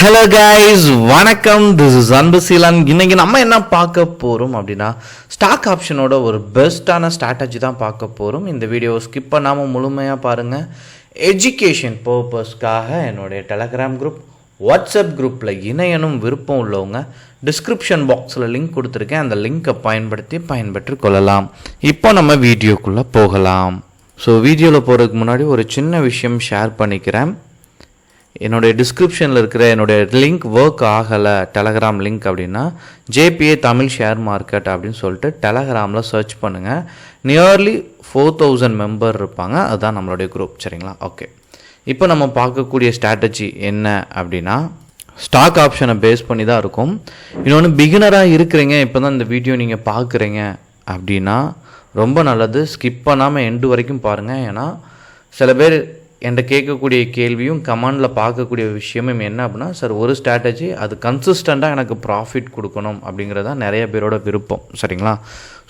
Hello guys, வணக்கம். This is Anbuseelan. இன்னைக்கு நம்ம என்ன பார்க்க போகிறோம் அப்படின்னா, ஸ்டாக் ஆப்ஷனோட ஒரு பெஸ்ட்டான ஸ்ட்ராட்டஜி தான் பார்க்க போகிறோம். இந்த வீடியோவை ஸ்கிப் பண்ணாமல் முழுமையாக பாருங்கள். எஜுகேஷன் பர்பஸ்க்காக என்னுடைய டெலகிராம் குரூப், வாட்ஸ்அப் குரூப்பில் இணையனும் விருப்பம் உள்ளவங்க டிஸ்கிரிப்ஷன் பாக்ஸில் லிங்க் கொடுத்துருக்கேன். அந்த லிங்க்கை பயன்பெற்று கொள்ளலாம். இப்போ நம்ம வீடியோக்குள்ளே போகலாம். ஸோ வீடியோவில் போகிறதுக்கு முன்னாடி ஒரு சின்ன விஷயம் ஷேர் பண்ணிக்கிறேன். என்னுடைய டிஸ்கிரிப்ஷனில் இருக்கிற என்னுடைய லிங்க் ஒர்க் ஆகலை, டெலகிராம் லிங்க் அப்படின்னா ஜேபிஏ தமிழ் ஷேர் மார்க்கெட் அப்படின்னு சொல்லிட்டு டெலகிராமில் சர்ச் பண்ணுங்கள். நியர்லி 4000 மெம்பர் இருப்பாங்க. அதுதான் நம்மளுடைய குரூப். சரிங்களா? ஓகே, இப்போ நம்ம பார்க்கக்கூடிய ஸ்ட்ராட்டஜி என்ன அப்படின்னா, ஸ்டாக் ஆப்ஷனை பேஸ் பண்ணி தான் இருக்கும். இன்னொன்று, பிகினராக இருக்கிறீங்க, இப்போ தான் இந்த வீடியோ நீங்கள் பார்க்குறீங்க அப்படின்னா ரொம்ப நல்லது. ஸ்கிப் பண்ணாமல் எண்டு வரைக்கும் பாருங்கள். ஏன்னா சில பேர் என்கிட்ட கேட்கக்கூடிய கேள்வியும் கமெண்டில் பார்க்கக்கூடிய விஷயமும் என்ன அப்படின்னா, சார் ஒரு ஸ்ட்ராட்டஜி அது கன்சிஸ்டண்ட்டாக எனக்கு ப்ராஃபிட் கொடுக்கணும் அப்படிங்கிறது தான் நிறைய பேரோட விருப்பம். சரிங்களா?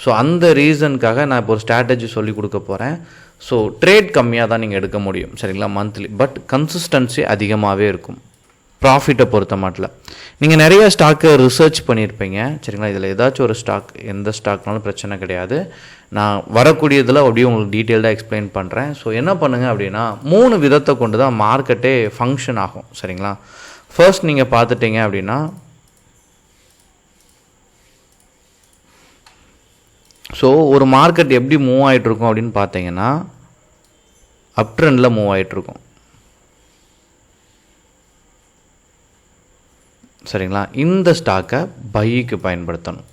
ஸோ அந்த ரீசனுக்காக நான் இப்போ ஒரு ஸ்ட்ராட்டஜி சொல்லி கொடுக்க போகிறேன். ஸோ ட்ரேட் கம்மியாக தான் நீங்கள் எடுக்க முடியும். சரிங்களா? மந்த்லி, பட் கன்சிஸ்டன்சி அதிகமாகவே இருக்கும் ப்ராஃபிட்டை பொறுத்த மாட்டில். நீங்கள் நிறைய ஸ்டாக்கை ரிசர்ச் பண்ணியிருப்பீங்க. சரிங்களா? இதில் ஏதாச்சும் ஒரு ஸ்டாக், எந்த ஸ்டாக்னாலும் பிரச்சனை கிடையாது. நான் வரக்கூடியதில் அப்படியே உங்களுக்கு டீட்டெயில்டாக எக்ஸ்பிளைன் பண்ணுறேன். ஸோ என்ன பண்ணுங்கள் அப்படின்னா, 3 விதத்தை கொண்டு தான் மார்க்கெட்டே ஃபங்க்ஷன் ஆகும். சரிங்களா? ஃபர்ஸ்ட் நீங்கள் பார்த்துட்டீங்க அப்படின்னா, ஸோ ஒரு மார்க்கெட் எப்படி மூவ் ஆகிட்ருக்கும் அப்படின்னு பார்த்தீங்கன்னா, அப் ட்ரெண்டில் மூவ் ஆகிட்ருக்கும். சரிங்களா? இந்த ஸ்டாக்கை பைக்கு பயன்படுத்தணும்.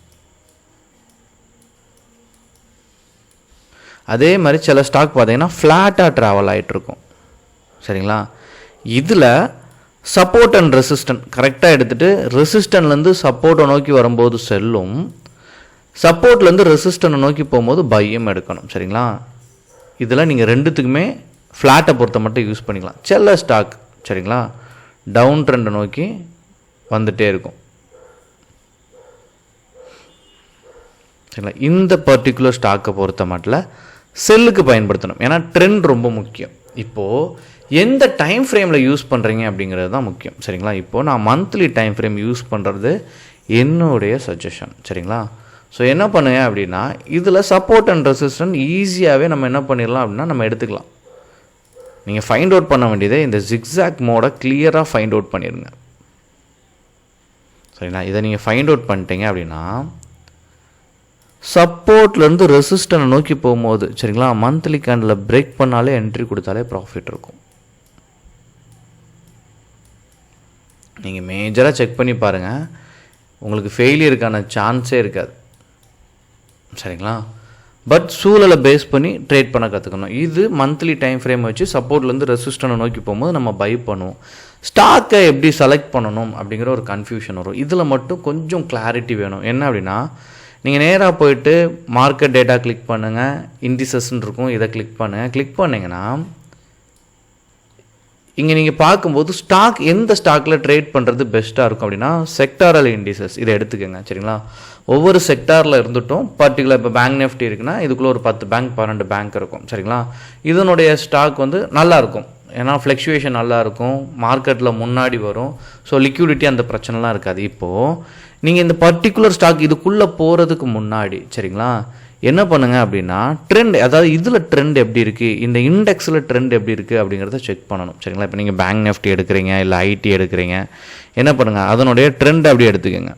அதே மாதிரி சில ஸ்டாக் பார்த்தீங்கன்னா ஃப்ளாட்டாக ட்ராவல் ஆகிட்ருக்கும். சரிங்களா? இதில் சப்போர்ட் அண்ட் ரெசிஸ்டன்ட் கரெக்டாக எடுத்துகிட்டு, ரெசிஸ்டன்ட்லேருந்து சப்போர்ட்டை நோக்கி வரும்போது செல்லும், சப்போர்ட்லேருந்து ரெசிஸ்டன்ட்டை நோக்கி போகும்போது பையும் எடுக்கணும். சரிங்களா? இதில் நீங்கள் ரெண்டுத்துக்குமே ஃப்ளாட்டை பொறுத்த மட்டும் யூஸ் பண்ணிக்கலாம். சில ஸ்டாக் சரிங்களா டவுன் ட்ரெண்டை நோக்கி வந்துட்டே இருக்கும். சரிங்களா? இந்த பர்டிகுலர் ஸ்டாக்கை பொறுத்த மட்டும் செல்லுக்கு பயன்படுத்தணும். ஏன்னா ட்ரெண்ட் ரொம்ப முக்கியம். இப்போது எந்த டைம் ஃப்ரேமில் யூஸ் பண்ணுறீங்க அப்படிங்கிறது தான் முக்கியம். சரிங்களா? இப்போது நான் மந்த்லி டைம் ஃப்ரேம் யூஸ் பண்ணுறது என்னுடைய சஜஷன். சரிங்களா? ஸோ என்ன பண்ணுங்க அப்படின்னா, இதில் சப்போர்ட் அண்ட் ரெசிஸ்டன்ட் ஈஸியாகவே நம்ம என்ன பண்ணிடலாம் அப்படின்னா நம்ம எடுத்துக்கலாம். நீங்கள் ஃபைண்ட் அவுட் பண்ண வேண்டியதை இந்த ஜிக்ஸாக் மோடை கிளியராக ஃபைண்ட் அவுட் பண்ணிடுங்க. சரிங்களா? இதை நீங்கள் ஃபைண்ட் அவுட் பண்ணிட்டீங்க அப்படின்னா, சப்போர்ட்லேருந்து ரெசிஸ்டன்ட் நோக்கி போகும்போது சரிங்களா மந்த்லி கேண்டில் பிரேக் பண்ணாலே என்ட்ரி கொடுத்தாலே ப்ராஃபிட் இருக்கும். நீங்கள் மேஜராக செக் பண்ணி பாருங்கள், உங்களுக்கு ஃபெயிலியருக்கான சான்ஸே இருக்காது. சரிங்களா? பட் சூழலை பேஸ் பண்ணி ட்ரேட் பண்ண கற்றுக்கணும். இது மந்த்லி டைம் ஃப்ரேம் வச்சு சப்போர்ட்லேருந்து ரெசிஸ்டன்ட்டை நோக்கி போகும்போது நம்ம பை பண்ணுவோம். ஸ்டாக்கை எப்படி செலக்ட் பண்ணணும் அப்படிங்கிற ஒரு கன்ஃபியூஷன் வரும். இதில் மட்டும் கொஞ்சம் கிளாரிட்டி வேணும். என்ன அப்படின்னா, நீங்கள் நேராக போயிட்டு மார்க்கெட் டேட்டா கிளிக் பண்ணுங்கள், இண்டிசஸ்ன்னு இருக்கும், இதை கிளிக் பண்ணுங்கள். கிளிக் பண்ணிங்கன்னா இங்கே நீங்கள் பார்க்கும்போது ஸ்டாக் எந்த ஸ்டாக்கில் ட்ரேட் பண்ணுறது பெஸ்ட்டாக இருக்கும் அப்படின்னா, செக்டாரல் இண்டிசஸ் இதை எடுத்துக்கோங்க. சரிங்களா? ஒவ்வொரு செக்டாரில் இருந்துட்டும் பர்டிகுலர், இப்போ பேங்க் நிஃப்டி இருக்குன்னா இதுக்குள்ளே ஒரு 10 பேங்க் 12 பேங்க் இருக்கும். சரிங்களா? இதனுடைய ஸ்டாக் வந்து நல்லாயிருக்கும். ஏன்னா ஃப்ளக்சுவேஷன் நல்லாயிருக்கும், மார்க்கெட்டில் முன்னாடி வரும். ஸோ லிக்விடிட்டி அந்த பிரச்சனைலாம் இருக்காது. இப்போது நீங்கள் இந்த பர்டிகுலர் ஸ்டாக் இதுக்குள்ளே போகிறதுக்கு முன்னாடி சரிங்களா என்ன பண்ணுங்கள் அப்படின்னா, ட்ரெண்ட், அதாவது இதில் ட்ரெண்ட் எப்படி இருக்குது, இந்த இண்டெக்ஸில் ட்ரெண்ட் எப்படி இருக்குது அப்படிங்கிறத செக் பண்ணணும். சரிங்களா? இப்போ நீங்கள் பேங்க் நிஃப்டி எடுக்கிறீங்க, இல்லை ஐடி எடுக்கிறீங்க, என்ன பண்ணுங்கள், அதனுடைய ட்ரெண்ட் அப்படி எடுத்துக்கோங்க.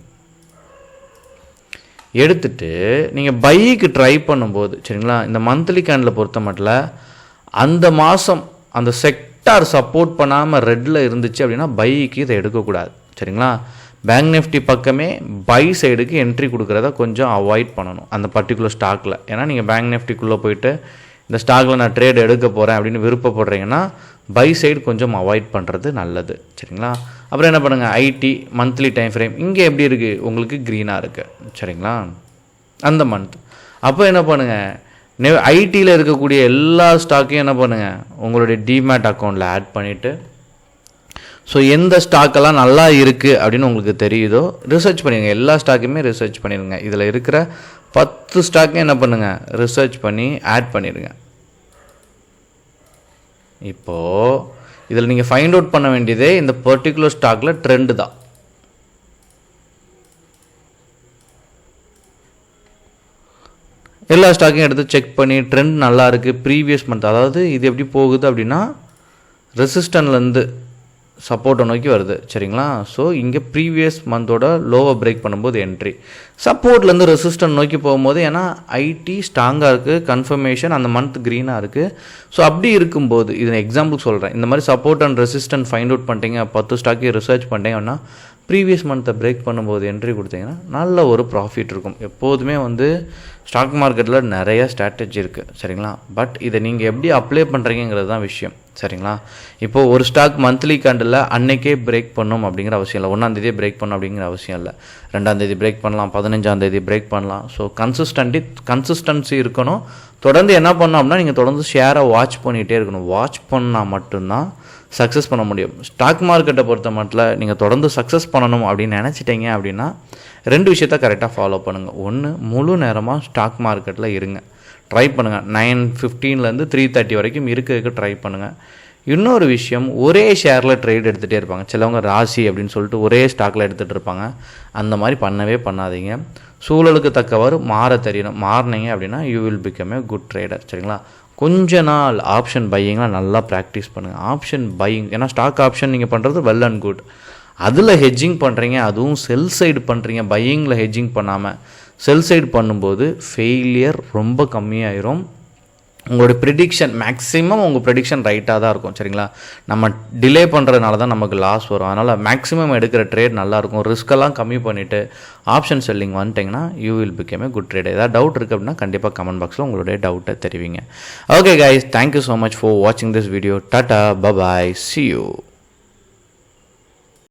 எடுத்துட்டு நீங்கள் பைக்கு ட்ரை பண்ணும்போது சரிங்களா, இந்த மந்த்லி கேண்டில் பொறுத்த மட்டும் அந்த மாதம் அந்த செக்டார் சப்போர்ட் பண்ணாமல் ரெட்டில் இருந்துச்சு அப்படின்னா பைக்கு இதை எடுக்கக்கூடாது. சரிங்களா? பேங்க் நிஃப்டி பக்கமே பை சைடுக்கு என்ட்ரி கொடுக்குறத கொஞ்சம் அவாய்ட் பண்ணணும் அந்த பர்டிகுலர் ஸ்டாக்கில். ஏன்னா நீங்கள் பேங்க் நிஃப்டிக்குள்ளே போயிட்டு இந்த ஸ்டாக்கில் நான் ட்ரேட் எடுக்க போகிறேன் அப்படின்னு விருப்பப்படுறீங்கன்னா பை சைடு கொஞ்சம் அவாய்ட் பண்ணுறது நல்லது. சரிங்களா? அப்புறம் என்ன பண்ணுங்கள், ஐடி மந்த்லி டைம் ஃப்ரேம் இங்கே எப்படி இருக்குது, உங்களுக்கு க்ரீனாக இருக்குது. சரிங்களா? அந்த மந்த் அப்போ என்ன பண்ணுங்கள், ஐடியில் இருக்கக்கூடிய எல்லா ஸ்டாக்கையும் என்ன பண்ணுங்கள், உங்களுடைய டிமேட் அக்கௌண்ட்டில் ஆட் பண்ணிவிட்டு, ஸோ எந்த ஸ்டாக்கெல்லாம் நல்லா இருக்குது அப்படின்னு உங்களுக்கு தெரியுதோ ரிசர்ச் பண்ணிடுங்க. எல்லா ஸ்டாக்குமே ரிசர்ச் பண்ணிடுங்க. இதில் இருக்கிற 10 ஸ்டாக்கையும் என்ன பண்ணுங்கள், ரிசர்ச் பண்ணி ஆட் பண்ணிடுங்க. இப்போது இதில் நீங்கள் ஃபைண்ட் அவுட் பண்ண வேண்டியதே இந்த பர்டிகுலர் ஸ்டாக்கில் ட்ரெண்டு தான். எல்லா ஸ்டாக்கையும் எடுத்து செக் பண்ணி ட்ரெண்ட் நல்லா இருக்குது ப்ரீவியஸ் மந்த், அதாவது இது எப்படி போகுது அப்படின்னா ரெசிஸ்டன்ட்லேருந்து சப்போர்ட்டை நோக்கி வருது சரிங்களா. ஸோ இங்கே ப்ரீவியஸ் மந்தோட லோவை பிரேக் பண்ணும்போது என்ட்ரி, சப்போர்ட்லேருந்து ரெசிஸ்டன்ட் நோக்கி போகும்போது ஏன்னா ஐடி ஸ்ட்ராங்காக இருக்குது, கன்ஃபர்மேஷன் அந்த மந்த் க்ரீனாக இருக்குது. ஸோ அப்படி இருக்கும்போது இது எக்ஸாம்பிளுக்கு சொல்கிறேன், இந்த மாதிரி support and resistant find out பண்ணிட்டீங்க, 10 ஸ்டாக்கை ரிசர்ச் பண்ணிட்டீங்க அப்படின்னா ப்ரீவியஸ் மந்த்தை பிரேக் பண்ணும்போது என்ட்ரி கொடுத்தீங்கன்னா நல்ல ஒரு ப்ராஃபிட் இருக்கும். எப்போதுமே ஸ்டாக் மார்க்கெட்டில் நிறைய ஸ்ட்ராட்டஜி இருக்குது சரிங்களா. பட் இதை நீங்கள் எப்படி அப்ளை பண்ணுறீங்கிறது தான் விஷயம் சரிங்களா. இப்போது ஒரு ஸ்டாக் மந்த்லி கேண்டில் அன்னைக்கே பிரேக் பண்ணணும் அப்படிங்கிற அவசியம் இல்லை, 1ஆம் தேதியே பிரேக் பண்ணணும் அப்படிங்கிற அவசியம் இல்லை. 2ஆம் தேதி பிரேக் பண்ணலாம், 15ஆம் தேதி பிரேக் பண்ணலாம். ஸோ கன்சிஸ்டன்சி இருக்கணும். தொடர்ந்து என்ன பண்ணணும் அப்படின்னா நீங்கள் தொடர்ந்து ஷேரை வாட்ச் பண்ணிகிட்டே இருக்கணும். வாட்ச் பண்ணால் மட்டும்தான் சக்ஸஸ் பண்ண முடியும். ஸ்டாக் மார்க்கெட்டை பொறுத்த மட்டும் நீங்கள் தொடர்ந்து சக்ஸஸ் பண்ணணும் அப்படின்னு நினச்சிட்டீங்க அப்படின்னா 2 விஷயத்த கரெக்டாக ஃபாலோ பண்ணுங்கள். ஒன்று, முழு நேரமாக ஸ்டாக் மார்க்கெட்டில் இருங்க, ட்ரை பண்ணுங்கள். 9:15 3:30 வரைக்கும் இருக்க ட்ரை பண்ணுங்கள். இன்னொரு விஷயம், ஒரே ஷேரில் ட்ரேட் எடுத்துகிட்டே இருப்பாங்க சிலவங்க, ராசி அப்படின்னு சொல்லிட்டு ஒரே ஸ்டாக்கில் எடுத்துகிட்டு இருப்பாங்க. அந்த மாதிரி பண்ணவே பண்ணாதீங்க. சூழலுக்கு தக்கவாறு மாற தெரியணும். மாறினீங்க அப்படின்னா you will become a good trader சரிங்களா. கொஞ்ச நாள் ஆப்ஷன் பையிங்லாம் நல்லா ப்ராக்டிஸ் பண்ணுங்கள். ஆப்ஷன் பையிங், ஏன்னா ஸ்டாக் ஆப்ஷன் நீங்கள் பண்ணுறது வெல் அண்ட் குட், அதில் ஹெட்ஜிங் பண்ணுறீங்க, அதுவும் செல் சைடு பண்ணுறீங்க. பையிங்கில் ஹெட்ஜிங் பண்ணாமல் செல் சைடு பண்ணும்போது ஃபெயிலியர் ரொம்ப கம்மியாயிரும். உங்களுடைய ப்ரிடிக்ஷன் மேக்ஸிமம் உங்கள் ப்ரிடிக்ஷன் ரைட்டாக தான் இருக்கும் சரிங்களா. நம்ம டிலே பண்ணுறதுனால தான் நமக்கு லாஸ் வரும். அதனால் மேக்ஸிமம் எடுக்கிற ட்ரேட் நல்லாயிருக்கும். ரிஸ்க்கெல்லாம் கம்மி பண்ணிவிட்டு ஆப்ஷன் செல்லிங் வந்துட்டிங்கன்னா you will become a good trade. ஏதாவது டவுட் இருக்குது அப்படின்னா கண்டிப்பாக கமெண்ட் பாக்ஸில் உங்களுடைய டவுட்டை தெரிவிங்க. Okay guys, thank you so much for வாட்சிங் this video. Tata, bye bye, see you.